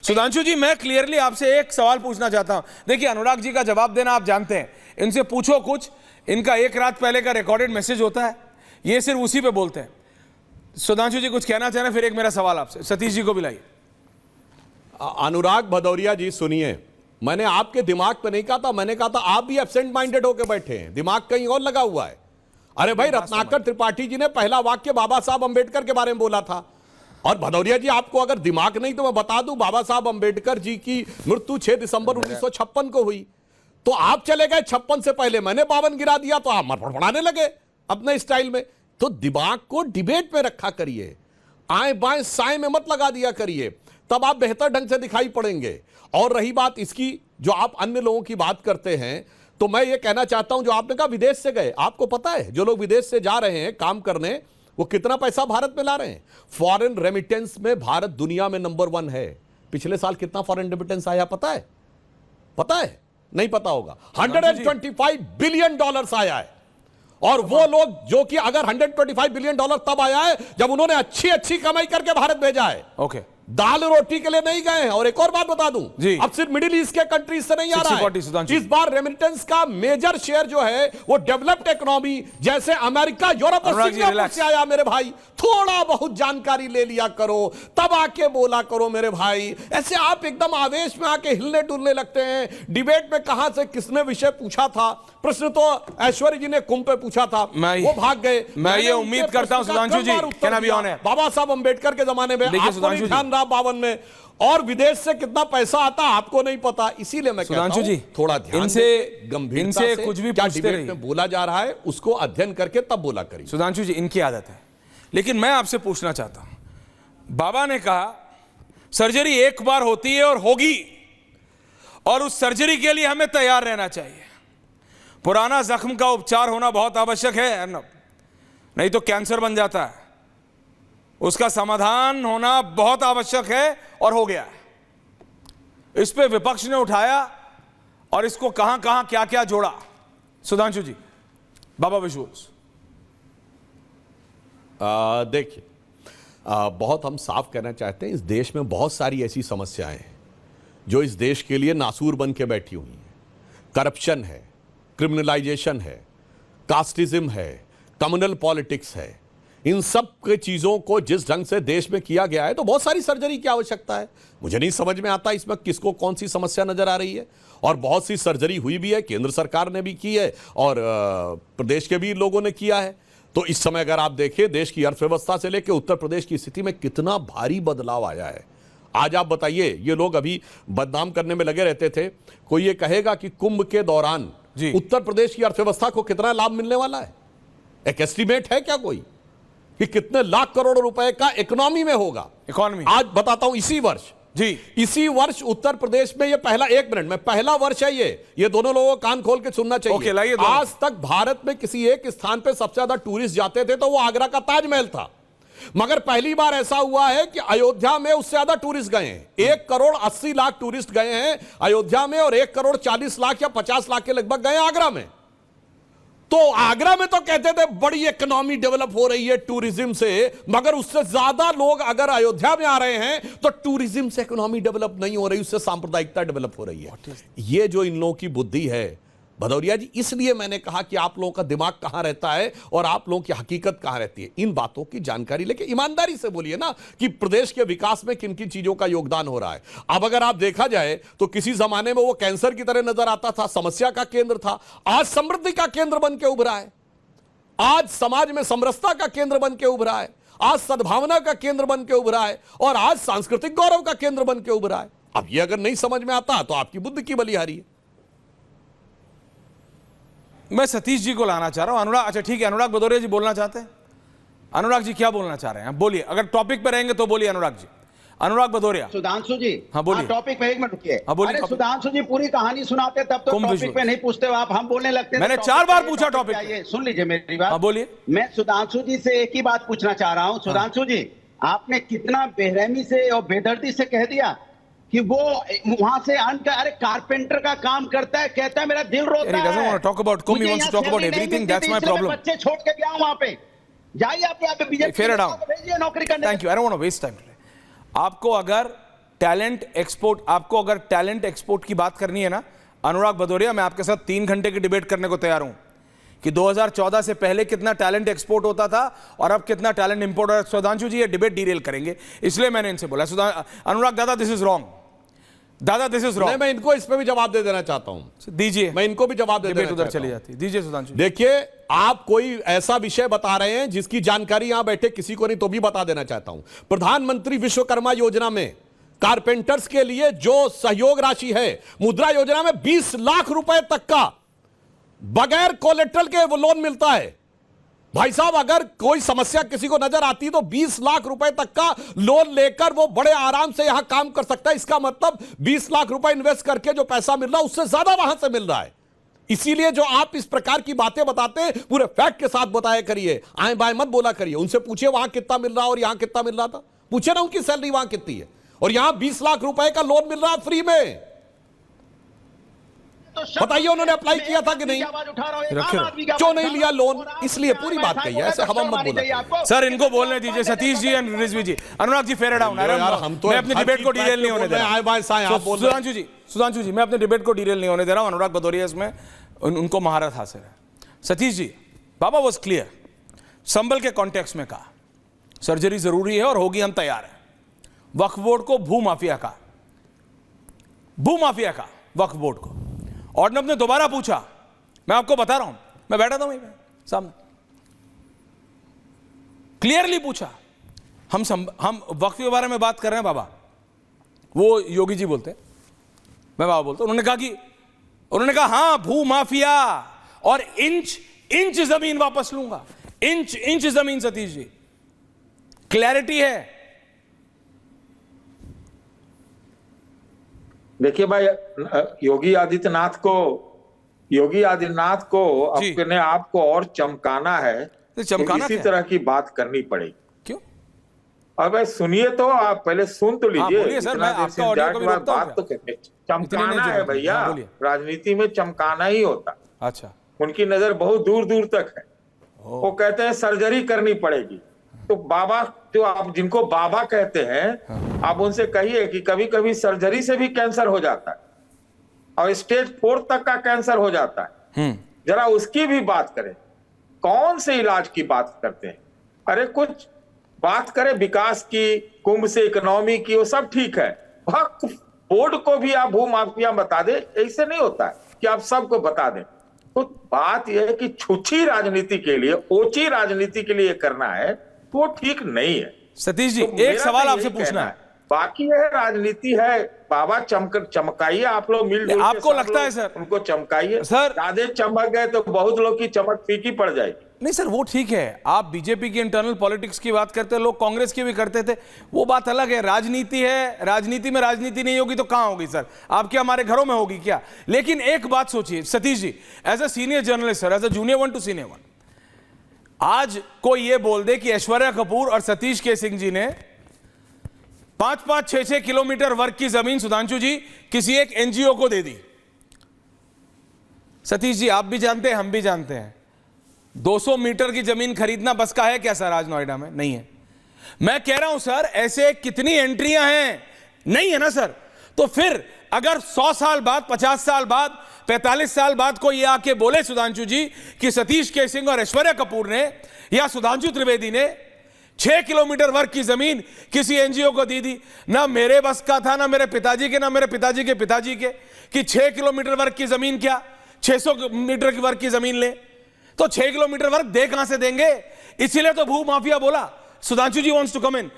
सुधांशु जी, मैं क्लियरली आपसे एक सवाल पूछना चाहता हूं। देखिए, अनुराग जी का जवाब देना आप जानते हैं, इनसे पूछो कुछ, इनका एक रात पहले का रिकॉर्डेड मैसेज होता है, ये सिर्फ उसी पे बोलते हैं। सुधांशु जी कुछ कहना चाह रहे हैं, फिर एक मेरा सवाल आपसे, सतीश जी को भी लाइए। अनुराग भदौरिया जी सुनिए, मैंने आपके दिमाग पे नहीं कहा था, मैंने कहा था आप भी एब्सेंट माइंडेड होकर बैठे हैं, दिमाग कहीं और लगा हुआ है। अरे भाई, रत्नाकर त्रिपाठी जी ने पहला वाक्य बाबा साहब अंबेडकर के बारे में बोला था। और भदौरिया जी, आपको अगर दिमाग नहीं तो मैं बता दूं, बाबा साहब अंबेडकर जी की मृत्यु 6 दिसंबर 1956 को हुई, तो आप चले गए 56 से पहले, मैंने 52 गिरा दिया, तो आप फड़फड़ाने लगे अपने स्टाइल में। तो दिमाग को डिबेट में रखा करिए, आए बाएं साए में मत लगा दिया करिए, तब आप बेहतर ढंग से दिखाई पड़ेंगे। और रही बात इसकी, जो आप अन्य लोगों की बात करते हैं, तो मैं ये कहना चाहता हूं, जो आपने कहा विदेश से गए, आपको पता है जो लोग विदेश से जा रहे हैं काम करने, वो कितना पैसा भारत में ला रहे हैं? फॉरेन रेमिटेंस में भारत दुनिया में नंबर 1 है। पिछले साल कितना फॉरेन रेमिटेंस आया पता है? पता है? नहीं पता होगा। $125 बिलियन आया है। और वो लोग जो कि अगर $125 बिलियन तब आया है जब उन्होंने अच्छी अच्छी कमाई करके भारत भेजा है। ओके, दाल रोटी के लिए नहीं गए हैं। और एक और बात बता दूं, अब सिर्फ मिडिल ईस्ट के कंट्रीज से नहीं आ रहा है। इस बार रेमिटेंस का मेजर शेयर जो है वो डेवलप्ड इकोनॉमी जैसे अमेरिका, यूरोप और सिंगापुर से आया। मेरे भाई, थोड़ा बहुत जानकारी ले लिया करो, तब आके बोला करो मेरे भाई। ऐसे आप एकदम आवेश में आके हिलने डुलने लगते हैं। डिबेट में कहां से किसने विषय पूछा था? प्रश्न तो ऐश्वर्य जी ने कुंभ पे पूछा था, वो भाग गए। मैं ये उम्मीद करता हूं सुधांशु जी, बाबा साहब अंबेडकर के जमाने में आपको नहीं ध्यान रहा 52 में, और विदेश से कितना पैसा आता आपको नहीं पता। इसीलिए मैं कहता हूं थोड़ा ध्यान से, गंभीरता से कुछ भी क्या डिबेट में बोला जा रहा है उसको अध्ययन करके तब बोला करिए। सुधांशु जी, इनकी आदत है। लेकिन मैं आपसे पूछना चाहता हूं, बाबा ने कहा सर्जरी एक बार होती है और होगी, और उस सर्जरी के लिए हमें तैयार रहना चाहिए। पुराना जख्म का उपचार होना बहुत आवश्यक है, अर्नब, नहीं तो कैंसर बन जाता है। उसका समाधान होना बहुत आवश्यक है और हो गया है। इस पे विपक्ष ने उठाया और इसको कहां कहां क्या क्या जोड़ा। सुधांशु जी, बाबा विजुअल्स। देखिए, बहुत हम साफ कहना चाहते हैं, इस देश में बहुत सारी ऐसी समस्याएं हैं जो इस देश के लिए नासूर बन के बैठी हुई हैं। करप्शन है, क्रिमिनलाइजेशन है, कास्टिज्म है, कम्युनल पॉलिटिक्स है। इन सब के चीजों को जिस ढंग से देश में किया गया है, तो बहुत सारी सर्जरी की आवश्यकता है। मुझे नहीं समझ में आता इसमें किसको कौन सी समस्या नजर आ रही है। और बहुत सी सर्जरी हुई भी है, केंद्र सरकार ने भी की है और प्रदेश के भी लोगों ने किया है। तो इस समय अगर आप देखें, देश की अर्थव्यवस्था से लेकर उत्तर प्रदेश की स्थिति में कितना भारी बदलाव आया है। आज आप बताइए, ये लोग अभी बदनाम करने में लगे रहते थे, कोई ये कहेगा कि कुंभ के दौरान उत्तर प्रदेश की अर्थव्यवस्था को कितना लाभ मिलने वाला है? एक एस्टीमेट है क्या कोई कि कितने लाख करोड़ रुपए का इकोनॉमी में होगा? इकोनॉमी आज बताता हूं, इसी वर्ष इसी वर्ष उत्तर प्रदेश में, ये पहला, 1 मिनट में, पहला वर्ष है ये दोनों लोगों को कान खोल के सुनना चाहिए। आज तक भारत में किसी एक स्थान पे सबसे ज्यादा टूरिस्ट जाते थे तो वो आगरा का ताजमहल था। मगर पहली बार ऐसा हुआ है कि अयोध्या में उससे ज्यादा टूरिस्ट गए हैं। 1 करोड़ 80 लाख टूरिस्ट गए हैं अयोध्या में, और 1 करोड़ 40 लाख या 50 लाख के लगभग गए आगरा में। तो आगरा में तो कहते थे बड़ी इकोनॉमी डेवलप हो रही है टूरिज्म से, मगर उससे ज्यादा लोग अगर अयोध्या में आ रहे हैं तो टूरिज्म से इकोनॉमी डेवलप नहीं हो रही, उससे सांप्रदायिकता डेवलप हो रही है। ये जो इन लोगों की बुद्धि है भदौरिया जी, इसलिए मैंने कहा कि आप लोगों का दिमाग कहां रहता है और आप लोगों की हकीकत कहां रहती है। इन बातों की जानकारी लेके ईमानदारी से बोलिए ना कि प्रदेश के विकास में किन किन चीजों का योगदान हो रहा है। अब अगर आप देखा जाए तो किसी जमाने में वो कैंसर की तरह नजर आता था, समस्या का केंद्र था, आज समृद्धि का केंद्र बन के उभरा है। आज समाज में समरसता का केंद्र बन के उभरा है, आज सद्भावना का केंद्र बन के उभरा है, और आज सांस्कृतिक गौरव का केंद्र बन के उभरा है। अब ये अगर नहीं समझ में आता तो आपकी बुद्धि की बलिहारी है। मैं सतीश जी को लाना चाह रहा हूं। अनुराग, अच्छा ठीक है, अनुराग भदौरिया जी बोलना चाहते हैं। अनुराग जी क्या बोलना चाह रहे हैं? बोलिए, अगर टॉपिक पे रहेंगे तो बोलिए अनुराग जी। अनुराग भदौरिया। सुधांशु जी, हाँ बोलिए। टॉपिक पे 1 मिनट रुकिए। हाँ बोलिए। सुधांशु जी पूरी कहानी सुनाते तब तो टॉपिक पे नहीं पूछते हो आप, हम बोलने लगते हैं। मैंने 4 बार पूछा टॉपिक पे। सुन लीजिए मेरी बात। हाँ बोलिए। मैं सुधांशु जी से एक ही बात पूछना चाह रहा हूँ। सुधांशु जी, आपने कितना बेरहमी से और बेदर्दी से कह दिया कि वो वहां से अरे कारपेंटर का काम करता है, कहता है मेरा दिल रोता है। बच्चे छोड़ के गया हूं वहां पे, जाइए आप यहाँ पे बीजेपी नौकरी करने। Thank you, I don't want to waste time. आपको अगर टैलेंट एक्सपोर्ट, आपको अगर टैलेंट एक्सपोर्ट की बात करनी है ना अनुराग भदौरिया, मैं आपके साथ 3 घंटे की डिबेट करने को तैयार हूं कि 2014 से पहले कितना टैलेंट एक्सपोर्ट होता था और अब कितना टैलेंट इंपोर्ट होता है। सुधांशु जी ये डिबेट डीरेल करेंगे, इसलिए मैंने इनसे बोला अनुराग दादा दिस इज रॉन्ग, दादा दिस इज रॉन्ग। मैं इनको इस पे भी जवाब दे देना चाहता हूं, दीजिए, मैं इनको भी जवाब दे देना उधर चली जाती, दीजिए सुधांशु। देखिए आप कोई ऐसा विषय बता रहे हैं जिसकी जानकारी यहां बैठे किसी को नहीं, तो भी बता देना चाहता हूं। प्रधानमंत्री विश्वकर्मा योजना में कारपेंटर्स के लिए जो सहयोग राशि है, मुद्रा योजना में 20 लाख रुपए तक का बगैर कोलेट्रल के वो लोन मिलता है। भाई साहब अगर कोई समस्या किसी को नजर आती है तो 20 लाख रुपए तक का लोन लेकर वो बड़े आराम से यहां काम कर सकता है। इसका मतलब 20 लाख रुपए इन्वेस्ट करके जो पैसा मिल रहा है उससे ज्यादा वहां से मिल रहा है। इसीलिए जो आप इस प्रकार की बातें बताते हैं पूरे फैक्ट के साथ बताया करिए, आए बाएं मत बोला करिए। उनसे पूछिए वहां कितना मिल रहा और यहां कितना मिल रहा था, पूछे ना उनकी सैलरी वहां कितनी है, और यहां 20 लाख रुपए का लोन मिल रहा है फ्री में। बताइए उन्होंने अप्लाई किया था कि नहीं, क्यों नहीं लिया लोन, इसलिए पूरी बात कही है, ऐसे हवा मत बोला। सर इनको बोलने दीजिए, Satish ji and Rizvi ji. Anurag ji fair down, मैं अपनी डिबेट को डिटेल नहीं होने दे रहा। सुधांशु जी मैं अपने डिबेट को डिटेल नहीं होने दे रहा हूं। अनुराग भदौरिया इसमें उनको महारत हासिल है। सतीश जी, बाबा वाज क्लियर, संबल के कॉन्टेक्स्ट में कहा सर्जरी जरूरी है और होगी, हम तैयार हैं। वक्फ बोर्ड को भूमाफिया का वक्फ बोर्ड को ऑर्डिनेंस ने दोबारा पूछा, मैं आपको बता रहा हूं, मैं बैठा था वहीं पे सामने, क्लियरली पूछा। हम वक्फ के बारे में बात कर रहे हैं बाबा, वो योगी जी बोलते, मैं बाबा बोलता। उन्होंने कहा हां भू माफिया और इंच जमीन वापस लूंगा, इंच जमीन। सतीश जी क्लैरिटी है। देखिए भाई, योगी आदित्यनाथ को अपने आप को और चमकाना है, तो इसी तरह की बात करनी पड़ेगी। क्यों? अब भाई सुनिए तो, आप पहले सुन तो लीजिए। बात तो करते, चमकाना है भैया, राजनीति में चमकाना ही होता। अच्छा, उनकी नजर बहुत दूर दूर तक है। वो कहते हैं सर्जरी करनी पड़ेगी, तो बाबा जो आप जिनको बाबा कहते हैं, आप उनसे कहिए कि कभी कभी सर्जरी से भी कैंसर हो जाता है और स्टेज 4 तक का कैंसर हो जाता है। जरा उसकी भी बात करें, कौन से इलाज की बात करते हैं? अरे कुछ बात करें विकास की, कुंभ से इकोनॉमी की, वो सब ठीक है। वक्फ बोर्ड को भी आप भूमाफिया बता दे, ऐसे नहीं होता है कि आप सबको बता दें। तो बात यह है कि छुच्छी राजनीति के लिए, ओची राजनीति के लिए करना है, वो ठीक नहीं है। सतीश जी, तो एक सवाल आपसे पूछना है, बाकी है राजनीति है, बाबा चमकाइए आप लोग मिलजुल, आपको लगता है सर उनको चमकाइए सर, ज्यादा चमक गए तो बहुत लोग की चमक फीकी पड़ जाएगी। नहीं सर वो ठीक है, आप बीजेपी की इंटरनल पॉलिटिक्स की बात करते हैं, लोग कांग्रेस की भी करते थे, वो बात अलग है। राजनीति है, राजनीति में राजनीति नहीं होगी तो कहां होगी सर? आपके हमारे घरों में होगी क्या? लेकिन एक बात सोचिए Satish ji, as a senior journalist sir, as a junior 1 to senior 1, आज कोई ये बोल दे कि ऐश्वर्या कपूर और सतीश के सिंह जी ने 5-5, 6-6 किलोमीटर वर्ग की जमीन सुधांशु जी किसी एक एनजीओ को दे दी। सतीश जी आप भी जानते हैं, हम भी जानते हैं, 200 मीटर की जमीन खरीदना बस का है क्या सर आज नोएडा में? नहीं है। मैं कह रहा हूं सर ऐसे कितनी एंट्रियां हैं, नहीं है ना सर। तो फिर अगर 100 साल बाद, 50 साल बाद, 45 साल बाद कोई ये आके बोले सुधांशु जी कि सतीश के सिंह और ऐश्वर्या कपूर ने या सुधांशु त्रिवेदी ने 6 किलोमीटर वर्ग की जमीन किसी एनजीओ को दी ना मेरे बस का था, ना मेरे पिताजी के, ना मेरे पिताजी के पिताजी के, कि 6 किलोमीटर वर्ग की जमीन क्या 600 मीटर की वर्ग की जमीन ले, तो 6 किलोमीटर वर्ग दे कहां से देंगे? इसीलिए तो भू माफिया बोला। सुधांशु जी वांट्स टू कम इन।